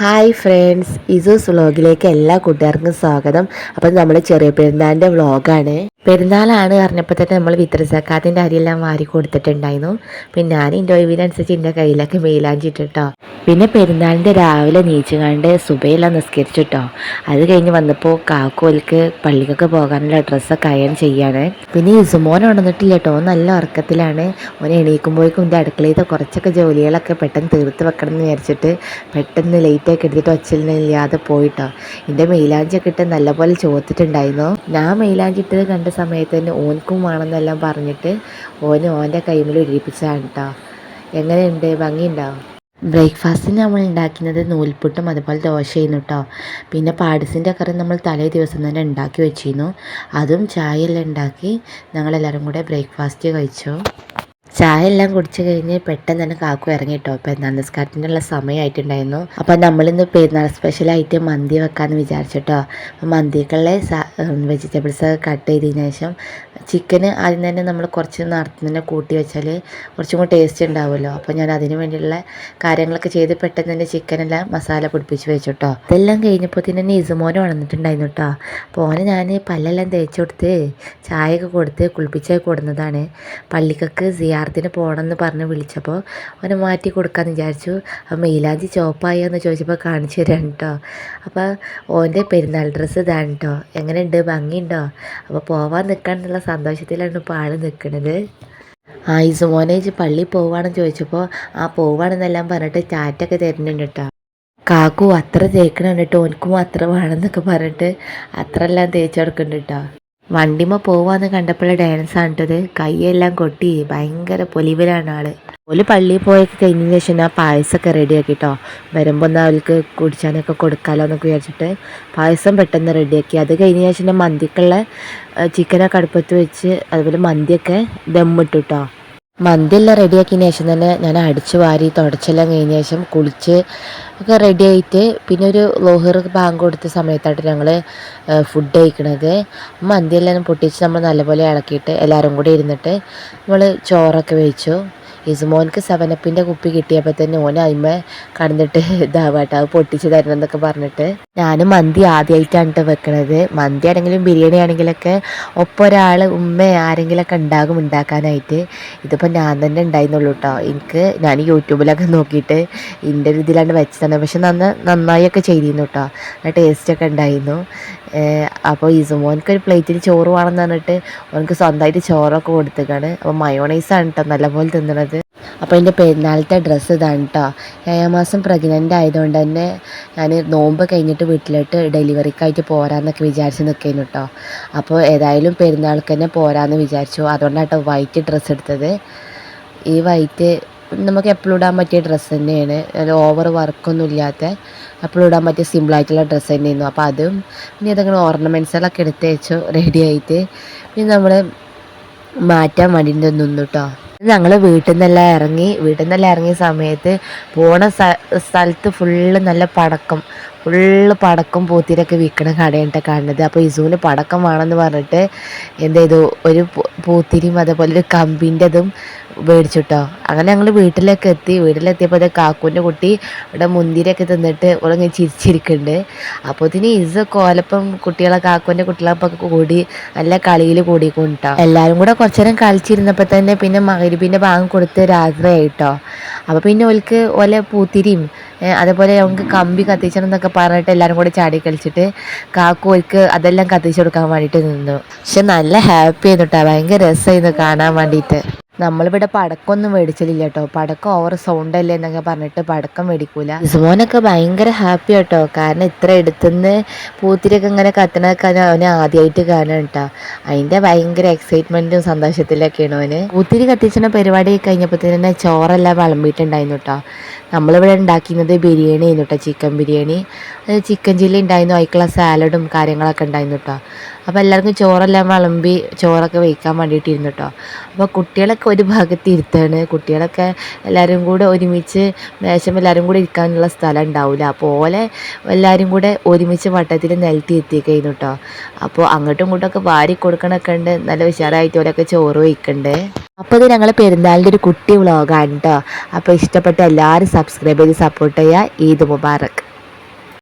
Hi friends, ഇസൂസ് വ്ളോഗിലേക്ക് എല്ലാ കൂട്ടുകാർക്കും സ്വാഗതം. അപ്പം നമ്മൾ ചെറിയ പെരുന്നാളിൻ്റെ വ്ളോഗാണ്. പെരുന്നാളാണ് പറഞ്ഞപ്പോൾ തന്നെ നമ്മൾ വിത്തർ സക്കാത്തിൻ്റെ അരിയെല്ലാം വാരി കൊടുത്തിട്ടുണ്ടായിരുന്നു. പിന്നെ ഞാൻ എൻ്റെ ഒഴിവിനനുസരിച്ച് എൻ്റെ കയ്യിലൊക്കെ മെയിലാഞ്ചിട്ടോ. പിന്നെ പെരുന്നാളിൻ്റെ രാവിലെ നീച്ചുകൊണ്ട് സുബയെല്ലാം നിസ്കരിച്ചിട്ടോ. അത് കഴിഞ്ഞ് വന്നപ്പോൾ കാക്കോൽക്ക് പള്ളിക്കൊക്കെ പോകാനുള്ള ഡ്രസ്സൊക്കെ അയൺ ചെയ്യാണ്. പിന്നെ ഇസുമോൻ ഉണർന്നിട്ടില്ല കേട്ടോ, നല്ല ഉറക്കത്തിലാണ്. ഓൻ എണീക്കുമ്പോഴേക്കും എൻ്റെ അടുക്കളയിലത്തെ കുറച്ചൊക്കെ ജോലികളൊക്കെ പെട്ടെന്ന് തീർത്ത് വെക്കണം എന്ന് വിചാരിച്ചിട്ട് പെട്ടെന്ന് ലേറ്റാക്കി എടുത്തിട്ട് ഒച്ചയില്ലാതെ പോയിട്ടോ. എൻ്റെ മെയിലാഞ്ചിയൊക്കെ ഇട്ട് നല്ലപോലെ ചോദിച്ചിട്ടുണ്ടായിരുന്നു. ഞാൻ മെയിലാഞ്ചിട്ടത് കണ്ട സമയത്ത് തന്നെ ഓൻക്കും വേണമെന്നെല്ലാം പറഞ്ഞിട്ട് ഓൻ്റെ കൈമിൽ ഇടിപ്പിച്ചതാണ് കേട്ടോ. എങ്ങനെയുണ്ട്, ഭംഗിയുണ്ടാവും? ബ്രേക്ക്ഫാസ്റ്റിന് നമ്മൾ ഉണ്ടാക്കുന്നത് നൂൽപുട്ടും അതുപോലെ ദോശയും കേട്ടോ. പിന്നെ പായസത്തിൻ്റെ കറി നമ്മൾ തലേ ദിവസം തന്നെ ഉണ്ടാക്കി വെച്ചിരുന്നു. അതും ചായയെല്ലാം ഉണ്ടാക്കി ഞങ്ങളെല്ലാവരും കൂടെ ബ്രേക്ക്ഫാസ്റ്റ് കഴിച്ചു. ചായ എല്ലാം കുടിച്ച് കഴിഞ്ഞ് പെട്ടെന്ന് തന്നെ കാക്കു ഇറങ്ങി കേട്ടോ. പെരുന്നാൾ നിസ്കാരത്തിൻ്റെ ഉള്ള സമയമായിട്ടുണ്ടായിരുന്നു. അപ്പം നമ്മളിന്ന് പെരുന്നാൾ സ്പെഷ്യലായിട്ട് മന്തി വെക്കാമെന്ന് വിചാരിച്ചിട്ടോ. അപ്പം മന്തിക്കുള്ള വെജിറ്റബിൾസ് കട്ട് ചെയ്തതിന് ശേഷം ചിക്കന് ആദ്യം തന്നെ നമ്മൾ കുറച്ച് നേരത്തെ തന്നെ കൂട്ടി വെച്ചാൽ കുറച്ചും കൂടി ടേസ്റ്റ് ഉണ്ടാവുമല്ലോ. അപ്പോൾ ഞാൻ അതിന് വേണ്ടിയുള്ള കാര്യങ്ങളൊക്കെ ചെയ്ത് പെട്ടെന്ന് തന്നെ ചിക്കനെല്ലാം മസാല പിടിപ്പിച്ച് വെച്ചിട്ടോ. ഇതെല്ലാം കഴിഞ്ഞപ്പോൾ തന്നെ ഇസുമോനെ വന്നിട്ടുണ്ടായിരുന്നു കേട്ടോ. അപ്പോൾ ഓനെ ഞാൻ പല്ലെല്ലാം തേച്ച് കൊടുത്ത് ചായയൊക്കെ കൊടുത്ത് കുളിപ്പിച്ച് കൊടുന്നതാണ്. പള്ളിക്കൊക്കെ സിയാറത്തിന് പോകണമെന്ന് പറഞ്ഞ് വിളിച്ചപ്പോൾ അവനെ മാറ്റി കൊടുക്കാമെന്ന് വിചാരിച്ചു. അപ്പോൾ മെയിലാഞ്ചി ചോപ്പായോ എന്ന് ചോദിച്ചപ്പോൾ കാണിച്ചു തരാണ് കേട്ടോ. അപ്പോൾ ഓൻ്റെ പെരുന്നാൾ ഡ്രസ്സ് ഇതാണ് കേട്ടോ. എങ്ങനെയുണ്ട്, ഭംഗിയുണ്ടോ? അപ്പോൾ പോവാൻ നിൽക്കാനുള്ള സന്തോഷത്തിലാണ് ഇപ്പോൾ ആൾ നിൽക്കുന്നത്. ഇസുമോനേജ് പള്ളിയിൽ പോവുകയാണെന്ന് ചോദിച്ചപ്പോൾ പോവുകയാണെന്നെല്ലാം പറഞ്ഞിട്ട് ടാറ്റൊക്കെ തരുന്നുണ്ട് കേട്ടോ. കാക്കു അത്ര തേക്കണം കേട്ടോ, ഓനക്കും അത്ര വേണമെന്നൊക്കെ പറഞ്ഞിട്ട് അത്ര എല്ലാം തേച്ച് കൊടുക്കുന്നുണ്ട് കേട്ടോ. വണ്ടിമ്മ പോവാന്ന് കണ്ടപ്പോൾ ഡാൻസാണ് കേട്ടത്. കൈയെല്ലാം കൊട്ടി ഭയങ്കര പൊലിവിലാണ് ആള്. ഓല് പള്ളിയിൽ പോയൊക്കെ കഴിഞ്ഞതിന് ശേഷം ആ പായസമൊക്കെ റെഡിയാക്കി കേട്ടോ. വരുമ്പോൾ എന്നാൽ അവർക്ക് കുടിച്ചാനൊക്കെ കൊടുക്കാമല്ലോ എന്നൊക്കെ വിചാരിച്ചിട്ട് പായസം പെട്ടെന്ന് റെഡിയാക്കി. അത് കഴിഞ്ഞ ശേഷം മന്തിക്കുള്ള ചിക്കനൊക്കെ അടുപ്പത്ത് വെച്ച് അതുപോലെ മന്തിയൊക്കെ ദമ്മിട്ടു കേട്ടോ. മന്തിയെല്ലാം റെഡിയാക്കിയതിന് ശേഷം തന്നെ ഞാൻ അടിച്ചു വാരി തുടച്ചെല്ലാം കഴിഞ്ഞ ശേഷം കുളിച്ച് ഒക്കെ റെഡിയായിട്ട് പിന്നെ ഒരു ലോഹർ ബാങ്ക് കൊടുത്ത സമയത്തായിട്ട് ഞങ്ങൾ ഫുഡ് കഴിക്കണത്. മന്തിയെല്ലാം പൊട്ടിച്ച് നമ്മൾ നല്ലപോലെ ഇളക്കിയിട്ട് എല്ലാവരും കൂടി ഇരുന്നിട്ട് നമ്മൾ ചോറൊക്കെ വെച്ചു. ഇസുമോൻക്ക് 7up കുപ്പി കിട്ടിയപ്പോൾ തന്നെ ഓൻ അയിമ കടന്നിട്ട് ഇതാവാട്ടോ, അത് പൊട്ടിച്ച് തരണം എന്നൊക്കെ പറഞ്ഞിട്ട്. ഞാൻ മന്തി ആദ്യമായിട്ടാണ് വെക്കണത്. മന്തി ആണെങ്കിലും ബിരിയാണി ആണെങ്കിലൊക്കെ ഒപ്പം ഒരാൾ ഉമ്മ ആരെങ്കിലുമൊക്കെ ഉണ്ടാകും ഉണ്ടാക്കാനായിട്ട്. ഇതിപ്പോൾ ഞാൻ തന്നെ ഉണ്ടായിരുന്നുള്ളൂ കേട്ടോ. ഞാൻ യൂട്യൂബിലൊക്കെ നോക്കിയിട്ട് എൻ്റെ ഒരു ഇതിലാണ് വെച്ചതാണ്. പക്ഷെ നന്നായൊക്കെ ചെയ്തിരുന്നു കേട്ടോ. നല്ല ടേസ്റ്റൊക്കെ ഉണ്ടായിരുന്നു. അപ്പോൾ ഇസുമോൻക്ക് ഒരു പ്ലേറ്റിൽ ചോറ് വേണമെന്ന് പറഞ്ഞിട്ട് ഓനക്ക് സ്വന്തമായിട്ട് ചോറൊക്കെ കൊടുത്തേക്കാണ്. അപ്പോൾ മയോണൈസാണ് കേട്ടോ നല്ലപോലെ തിന്നണത്. അപ്പോൾ എൻ്റെ പെരുന്നാളത്തെ ഡ്രസ്സ് ഇതാണ് കേട്ടോ. 7 മാസം പ്രഗ്നൻ്റ് ആയതുകൊണ്ട് തന്നെ ഞാൻ നോമ്പ് കഴിഞ്ഞിട്ട് വീട്ടിലോട്ട് ഡെലിവറിക്കായിട്ട് പോരാന്നൊക്കെ വിചാരിച്ച് നിൽക്കുന്നു കേട്ടോ. അപ്പോൾ ഏതായാലും പെരുന്നാൾക്ക് തന്നെ പോരാന്ന് വിചാരിച്ചു. അതുകൊണ്ടാണ് കേട്ടോ വൈറ്റ് ഡ്രസ്സ് എടുത്തത്. ഈ വൈറ്റ് നമുക്ക് എപ്പോഴും ഇടാൻ പറ്റിയ ഡ്രസ്സ് തന്നെയാണ്. ഓവർ വർക്കൊന്നും ഇല്ലാത്ത എപ്പോഴും ഇടാൻ പറ്റിയ സിമ്പിളായിട്ടുള്ള ഡ്രസ്സ് തന്നെയായിരുന്നു. അപ്പോൾ അതും പിന്നെ ഇതങ്ങനെ ഓർണമെൻറ്റ്സുകളൊക്കെ എടുത്ത് വെച്ചു റെഡിയായിട്ട്. പിന്നെ നമ്മൾ മാറ്റാൻ വേണ്ടിയിട്ട് നിന്നു കേട്ടോ. ഞങ്ങൾ വീട്ടിൽ നിന്നെല്ലാം ഇറങ്ങിയ സമയത്ത് പോണ സ്ഥലത്ത് ഫുള്ള് നല്ല പടക്കം പൂത്തിരൊക്കെ വിൽക്കണ കടയായിട്ട് കാണുന്നത്. അപ്പോൾ ഇസുവിന് പടക്കം വേണമെന്ന് പറഞ്ഞിട്ട് എന്ത് ചെയ്തു, ഒരു പൂത്തിരിയും അതേപോലെ ഒരു കമ്പിൻ്റെതും മേടിച്ചിട്ടോ. അങ്ങനെ ഞങ്ങൾ വീട്ടിലെത്തിയപ്പോൾ അത് കാക്കൂൻ്റെ കുട്ടി ഇവിടെ മുന്തിരിയൊക്കെ തിന്നിട്ട് ഇങ്ങനെ ചിരിച്ചിരിക്കുന്നുണ്ട്. അപ്പോൾ ഇസ് കോലപ്പം കാക്കൂൻ്റെ കുട്ടികളൊക്കെ കൂടി നല്ല കളിയിൽ കൂടിക്കൊണ്ടിട്ടോ. എല്ലാവരും കൂടെ കുറച്ചു നേരം കളിച്ചിരുന്നപ്പോൾ തന്നെ പിന്നെ മഗ്‌രിബിൻ്റെ ബാങ്ക് കൊടുത്ത് രാത്രിയായിട്ടോ. അപ്പോൾ പിന്നെ ഓല പൂത്തിരിയും അതേപോലെ നമുക്ക് കമ്പി കത്തിച്ചണം എന്നൊക്കെ പറഞ്ഞിട്ട് എല്ലാവരും കൂടെ ചാടി കളിച്ചിട്ട് കാക്കു അതെല്ലാം കത്തിച്ചു കൊടുക്കാൻ വേണ്ടിയിട്ട് നിന്നു. പക്ഷെ നല്ല ഹാപ്പി ആയിരുന്നു കേട്ടോ. ഭയങ്കര രസമായിരുന്നു കാണാൻ വേണ്ടിയിട്ട്. നമ്മളിവിടെ പടക്കമൊന്നും മേടിച്ചില്ല കേട്ടോ. പടക്കം ഓവർ സൗണ്ട് അല്ലേ എന്നൊക്കെ പറഞ്ഞിട്ട് പടക്കം മേടിക്കൂല. ഇസുമോനൊക്കെ ഭയങ്കര ഹാപ്പി കേട്ടോ. കാരണം ഇത്ര എടുത്തുനിന്ന് പൂത്തിരിയൊക്കെ ഇങ്ങനെ കത്തണൊക്കെ അവന് ആദ്യമായിട്ട് കാണാൻ കേട്ടോ. അതിൻ്റെ ഭയങ്കര എക്സൈറ്റ്മെൻറ്റും സന്തോഷത്തിലൊക്കെയാണ് അവന്. പൂത്തിരി കത്തിച്ചിട്ട് പരിപാടി കഴിഞ്ഞപ്പോൾ തന്നെ ചോറെല്ലാം വിളമ്പിയിട്ടുണ്ടായിരുന്നു കേട്ടോ. നമ്മളിവിടെ ഉണ്ടാക്കുന്നത് ബിരിയാണി ആയിരുന്നു കേട്ടോ, ചിക്കൻ ബിരിയാണി. ചിക്കൻ ചില്ലി ഉണ്ടായിരുന്നു, അതിക്കുള്ള സാലഡും കാര്യങ്ങളൊക്കെ ഉണ്ടായിരുന്നു കേട്ടോ. അപ്പോൾ എല്ലാവർക്കും ചോറെല്ലാം വിളമ്പി ചോറൊക്കെ വയ്ക്കാൻ വേണ്ടിയിട്ടിരുന്നു കേട്ടോ. അപ്പോൾ കുട്ടികളൊക്കെ ഒരു ഭാഗത്ത് ഇരുത്താണ്. കുട്ടികളൊക്കെ എല്ലാവരും കൂടെ ഒരുമിച്ച് മേശം എല്ലാവരും കൂടെ ഇരിക്കാനുള്ള സ്ഥലം ഉണ്ടാവില്ല. അപ്പോൾ എല്ലാവരും കൂടെ ഒരുമിച്ച് വട്ടത്തിൽ നിലത്തി എത്തിയേക്കായിരുന്നു കേട്ടോ. അപ്പോൾ അങ്ങോട്ടും ഇങ്ങോട്ടൊക്കെ വാരി കൊടുക്കണമൊക്കെ ഉണ്ട്. നല്ല ഉഷാറായിട്ട് ഓരൊക്കെ ചോറ് വയ്ക്കണ്ടേ. അപ്പോൾ ഇത് ഞങ്ങൾ പെരുന്നാളിൻ്റെ ഒരു കുട്ടി വ്ളോഗാണ് കേട്ടോ. അപ്പോൾ ഇഷ്ടപ്പെട്ട എല്ലാവരും സബ്സ്ക്രൈബ് ചെയ്ത് സപ്പോർട്ട് ചെയ്യുക. ഈദ് മുബാറക്.